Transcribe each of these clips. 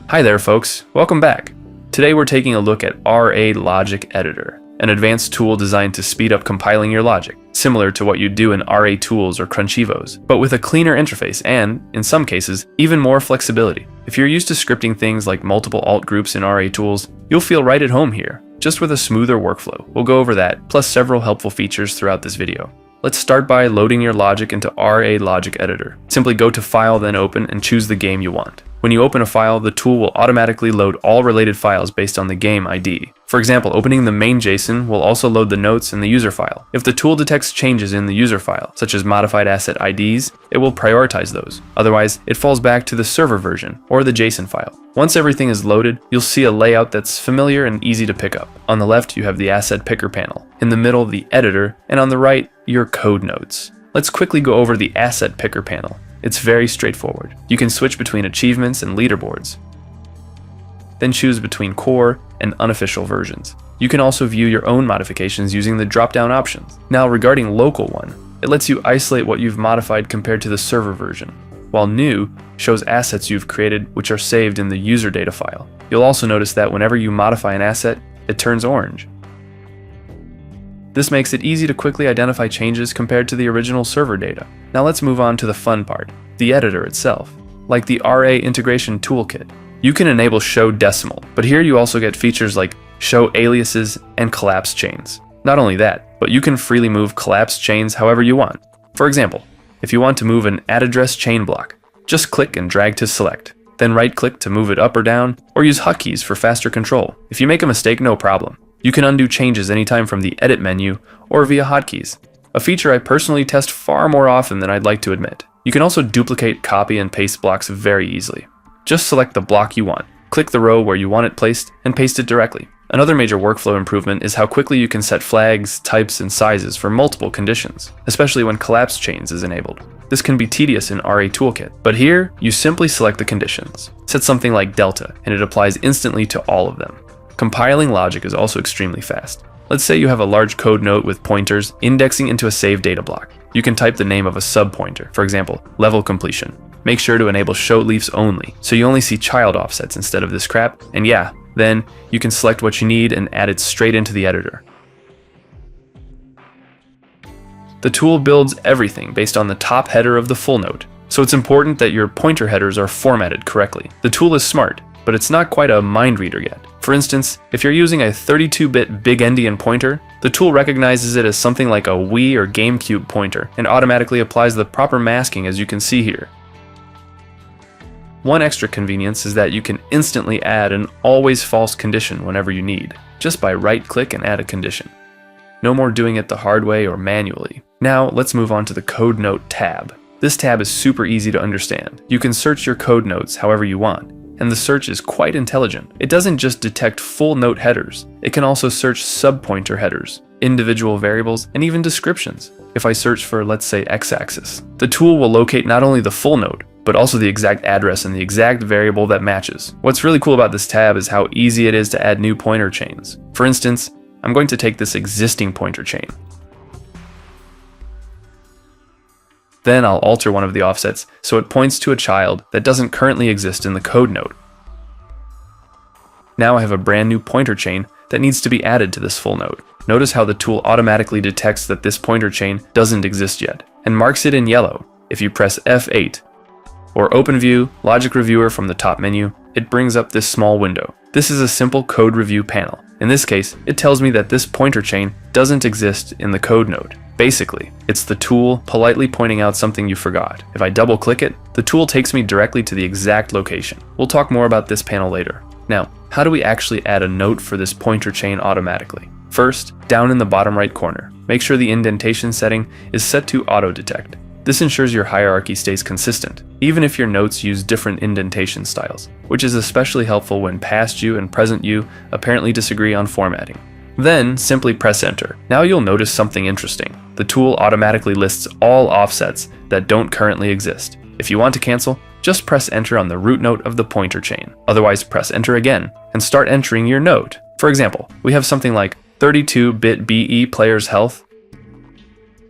Hi there folks, welcome back. Today we're taking a look at RALogicEditor, an advanced tool designed to speed up compiling your logic, similar to what you'd do in RATools or Crunchivos, but with a cleaner interface and, in some cases, even more flexibility. If you're used to scripting things like multiple alt groups in RATools, you'll feel right at home here, just with a smoother workflow. We'll go over that, plus several helpful features throughout this video. Let's start by loading your logic into RALogicEditor. Simply go to File, then Open, and choose the game you want. When you open a file, the tool will automatically load all related files based on the game ID. For example, opening the main JSON will also load the notes in the user file. If the tool detects changes in the user file, such as modified asset IDs, it will prioritize those. Otherwise, it falls back to the server version or the JSON file. Once everything is loaded, you'll see a layout that's familiar and easy to pick up. On the left, you have the asset picker panel. In the middle, the editor, and on the right, your code notes. Let's quickly go over the asset picker panel. It's very straightforward. You can switch between achievements and leaderboards, then choose between core and unofficial versions. You can also view your own modifications using the drop-down options. Now regarding local one, it lets you isolate what you've modified compared to the server version, while new shows assets you've created which are saved in the user data file. You'll also notice that whenever you modify an asset, it turns orange. This makes it easy to quickly identify changes compared to the original server data. Now let's move on to the fun part, the editor itself. Like the RA integration toolkit, you can enable show decimal, but here you also get features like show aliases and collapse chains. Not only that, but you can freely move collapse chains however you want. For example, if you want to move an add address chain block, just click and drag to select, then right click to move it up or down, or use hotkeys for faster control. If you make a mistake, no problem. You can undo changes anytime from the edit menu or via hotkeys, a feature I personally test far more often than I'd like to admit. You can also duplicate, copy, and paste blocks very easily. Just select the block you want, click the row where you want it placed, and paste it directly. Another major workflow improvement is how quickly you can set flags, types, and sizes for multiple conditions, especially when collapse chains is enabled. This can be tedious in RAToolkit, but here, you simply select the conditions. Set something like delta, and it applies instantly to all of them. Compiling logic is also extremely fast. Let's say you have a large code note with pointers indexing into a saved data block. You can type the name of a subpointer, for example, level completion. Make sure to enable show leaves only, so you only see child offsets instead of this crap, and yeah, then you can select what you need and add it straight into the editor. The tool builds everything based on the top header of the full note, so it's important that your pointer headers are formatted correctly. The tool is smart, but it's not quite a mind reader yet. For instance, if you're using a 32-bit big endian pointer, the tool recognizes it as something like a Wii or GameCube pointer and automatically applies the proper masking, as you can see here. One extra convenience is that you can instantly add an always false condition whenever you need, just by right-click and add a condition. No more doing it the hard way or manually. Now let's move on to the Code Note tab. This tab is super easy to understand. You can search your code notes however you want, and the search is quite intelligent. It doesn't just detect full note headers, it can also search subpointer headers, individual variables, and even descriptions. If I search for, let's say, x-axis, the tool will locate not only the full note, but also the exact address and the exact variable that matches. What's really cool about this tab is how easy it is to add new pointer chains. For instance, I'm going to take this existing pointer chain. Then I'll alter one of the offsets so it points to a child that doesn't currently exist in the code note. Now I have a brand new pointer chain that needs to be added to this full note. Notice how the tool automatically detects that this pointer chain doesn't exist yet, and marks it in yellow. If you press F8, or Open View, Logic Reviewer from the top menu, it brings up this small window. This is a simple code review panel. In this case, it tells me that this pointer chain doesn't exist in the code node. Basically, it's the tool politely pointing out something you forgot. If I double click it, the tool takes me directly to the exact location. We'll talk more about this panel later. Now, how do we actually add a note for this pointer chain automatically? First, down in the bottom right corner, make sure the indentation setting is set to auto detect. This ensures your hierarchy stays consistent, even if your notes use different indentation styles, which is especially helpful when past you and present you apparently disagree on formatting. Then, simply press enter. Now you'll notice something interesting. The tool automatically lists all offsets that don't currently exist. If you want to cancel, just press enter on the root note of the pointer chain. Otherwise, press enter again and start entering your note. For example, we have something like 32-bit BE player's health.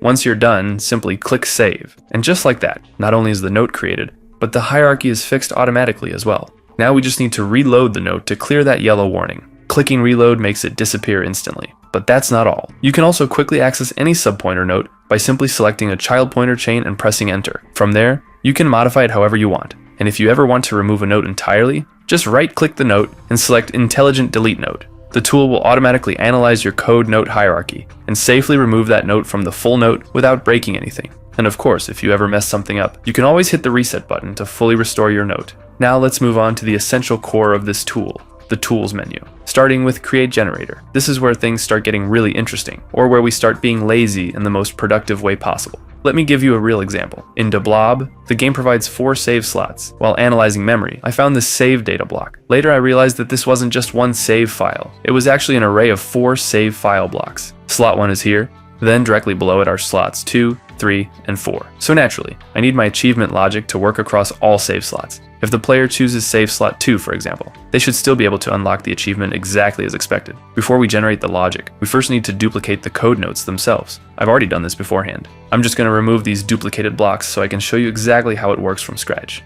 Once you're done, simply click Save. And just like that, not only is the note created, but the hierarchy is fixed automatically as well. Now we just need to reload the note to clear that yellow warning. Clicking reload makes it disappear instantly. But that's not all. You can also quickly access any subpointer note by simply selecting a child pointer chain and pressing enter. From there, you can modify it however you want. And if you ever want to remove a note entirely, just right-click the note and select Intelligent Delete Note. The tool will automatically analyze your code note hierarchy and safely remove that note from the full note without breaking anything. And of course, if you ever mess something up, you can always hit the reset button to fully restore your note. Now let's move on to the essential core of this tool, the Tools menu. Starting with Create Generator. This is where things start getting really interesting, or where we start being lazy in the most productive way possible. Let me give you a real example. In Blob, the game provides 4 save slots. While analyzing memory, I found this save data block. Later I realized that this wasn't just one save file. It was actually an array of 4 save file blocks. Slot 1 is here, then directly below it are slots 2, 3, and 4. So naturally, I need my achievement logic to work across all save slots. If the player chooses save slot 2, for example, they should still be able to unlock the achievement exactly as expected. Before we generate the logic, we first need to duplicate the code notes themselves. I've already done this beforehand. I'm just going to remove these duplicated blocks so I can show you exactly how it works from scratch.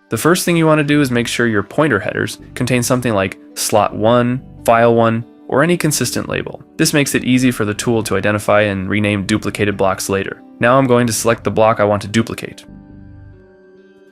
The first thing you want to do is make sure your pointer headers contain something like slot 1, file 1, or any consistent label. This makes it easy for the tool to identify and rename duplicated blocks later. Now I'm going to select the block I want to duplicate.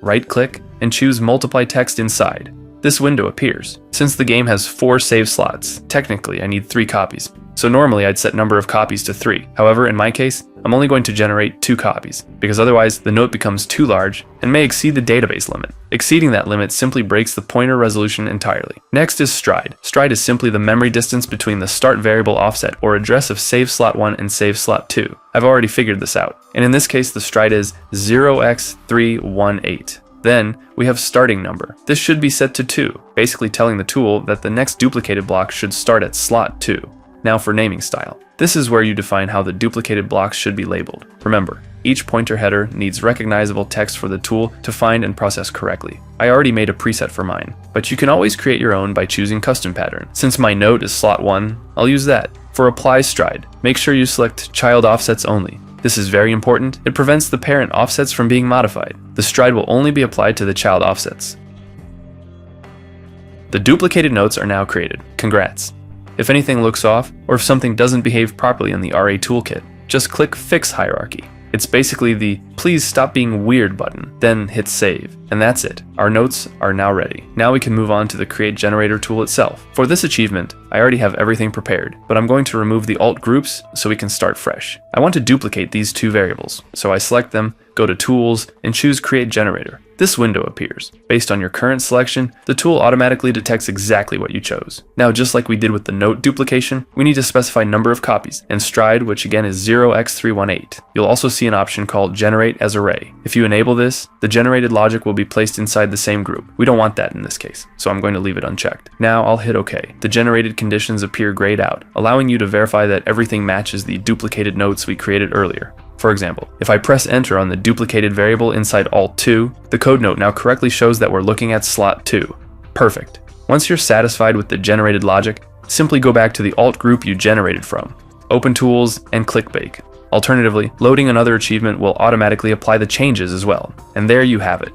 Right-click and choose Multiply Text Inside. This window appears. Since the game has 4 save slots, technically I need 3 copies. So normally I'd set number of copies to 3. However, in my case, I'm only going to generate 2 copies, because otherwise the note becomes too large and may exceed the database limit. Exceeding that limit simply breaks the pointer resolution entirely. Next is stride. Stride is simply the memory distance between the start variable offset or address of save slot 1 and save slot 2. I've already figured this out, and in this case the stride is 0x318. Then we have starting number. This should be set to 2, basically telling the tool that the next duplicated block should start at slot 2. Now for naming style. This is where you define how the duplicated blocks should be labeled. Remember, each pointer header needs recognizable text for the tool to find and process correctly. I already made a preset for mine, but you can always create your own by choosing custom pattern. Since my note is slot 1, I'll use that. For apply stride, make sure you select child offsets only. This is very important. It prevents the parent offsets from being modified. The stride will only be applied to the child offsets. The duplicated notes are now created. Congrats. If anything looks off, or if something doesn't behave properly in the RA toolkit, just click Fix Hierarchy. It's basically the Please Stop Being Weird button, then hit Save. And that's it. Our notes are now ready. Now we can move on to the Create Generator tool itself. For this achievement, I already have everything prepared, but I'm going to remove the alt groups so we can start fresh. I want to duplicate these 2 variables, so I select them, go to Tools, and choose Create Generator. This window appears. Based on your current selection, the tool automatically detects exactly what you chose. Now, just like we did with the note duplication, we need to specify number of copies, and stride, which again is 0x318. You'll also see an option called Generate as Array. If you enable this, the generated logic will be placed inside the same group. We don't want that in this case, so I'm going to leave it unchecked. Now I'll hit OK. The generated conditions appear grayed out, allowing you to verify that everything matches the duplicated notes we created earlier. For example, if I press enter on the duplicated variable inside alt2, the code note now correctly shows that we're looking at slot 2. Perfect. Once you're satisfied with the generated logic, simply go back to the alt group you generated from. Open Tools and click Bake. Alternatively, loading another achievement will automatically apply the changes as well. And there you have it.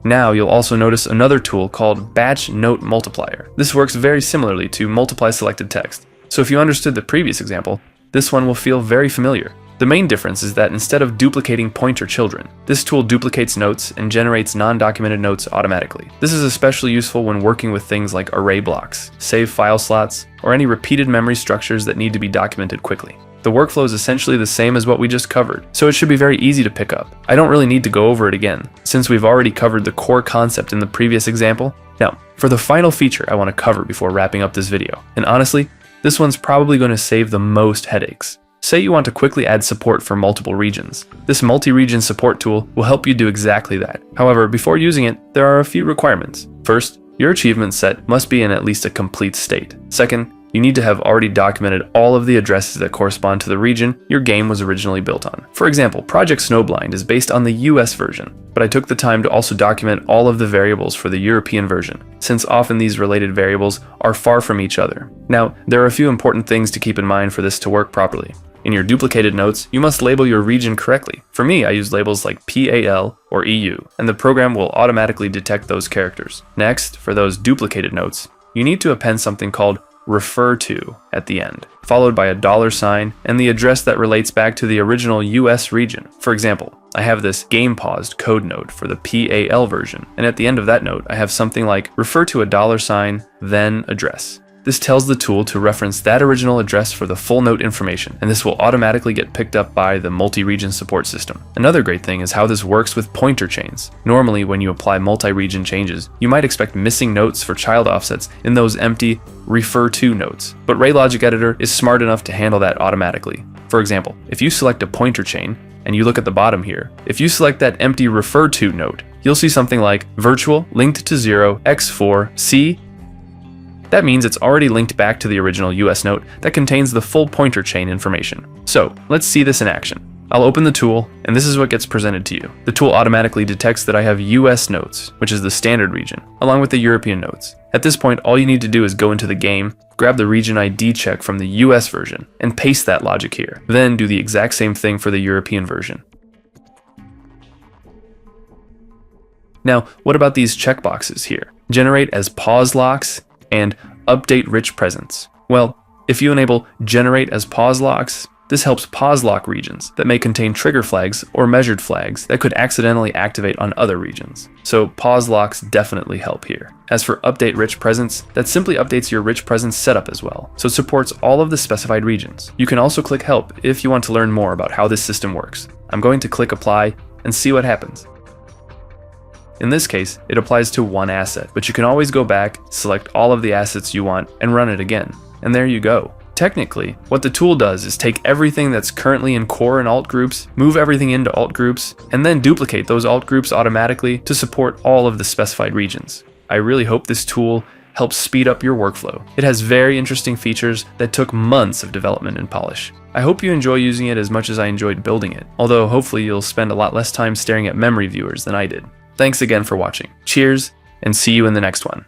Now you'll also notice another tool called Batch Note Multiplier. This works very similarly to multiply selected text. So if you understood the previous example, this one will feel very familiar. The main difference is that instead of duplicating pointer children, this tool duplicates notes and generates non-documented notes automatically. This is especially useful when working with things like array blocks, save file slots, or any repeated memory structures that need to be documented quickly. The workflow is essentially the same as what we just covered, so it should be very easy to pick up. I don't really need to go over it again, since we've already covered the core concept in the previous example. Now, for the final feature I want to cover before wrapping up this video, and honestly, this one's probably going to save the most headaches. Say you want to quickly add support for multiple regions. This multi-region support tool will help you do exactly that. However, before using it, there are a few requirements. First, your achievement set must be in at least a complete state. Second, you need to have already documented all of the addresses that correspond to the region your game was originally built on. For example, Project Snowblind is based on the US version, but I took the time to also document all of the variables for the European version, since often these related variables are far from each other. Now, there are a few important things to keep in mind for this to work properly. In your duplicated notes, you must label your region correctly. For me, I use labels like PAL or EU, and the program will automatically detect those characters. Next, for those duplicated notes, you need to append something called refer to at the end, followed by a $sign and the address that relates back to the original US region. For example, I have this game paused code note for the PAL version, and at the end of that note, I have something like refer to a $sign, then address. This tells the tool to reference that original address for the full note information, and this will automatically get picked up by the multi-region support system. Another great thing is how this works with pointer chains. Normally, when you apply multi-region changes, you might expect missing notes for child offsets in those empty refer to notes, but RALogicEditor is smart enough to handle that automatically. For example, if you select a pointer chain, and you look at the bottom here, if you select that empty refer to note, you'll see something like virtual linked to 0 x4 c. That means it's already linked back to the original US note that contains the full pointer chain information. So let's see this in action. I'll open the tool, and this is what gets presented to you. The tool automatically detects that I have US notes, which is the standard region, along with the European notes. At this point, all you need to do is go into the game, grab the region ID check from the US version, and paste that logic here. Then do the exact same thing for the European version. Now, what about these checkboxes here? Generate as pause locks and update rich presence. Well, if you enable generate as pause locks, this helps pause lock regions that may contain trigger flags or measured flags that could accidentally activate on other regions. So pause locks definitely help here. As for update rich presence, that simply updates your rich presence setup as well, so it supports all of the specified regions. You can also click help if you want to learn more about how this system works. I'm going to click apply and see what happens. In this case, it applies to one asset, but you can always go back, select all of the assets you want, and run it again. And there you go. Technically, what the tool does is take everything that's currently in core and alt groups, move everything into alt groups, and then duplicate those alt groups automatically to support all of the specified regions. I really hope this tool helps speed up your workflow. It has very interesting features that took months of development and polish. I hope you enjoy using it as much as I enjoyed building it, although hopefully you'll spend a lot less time staring at memory viewers than I did. Thanks again for watching. Cheers, and see you in the next one.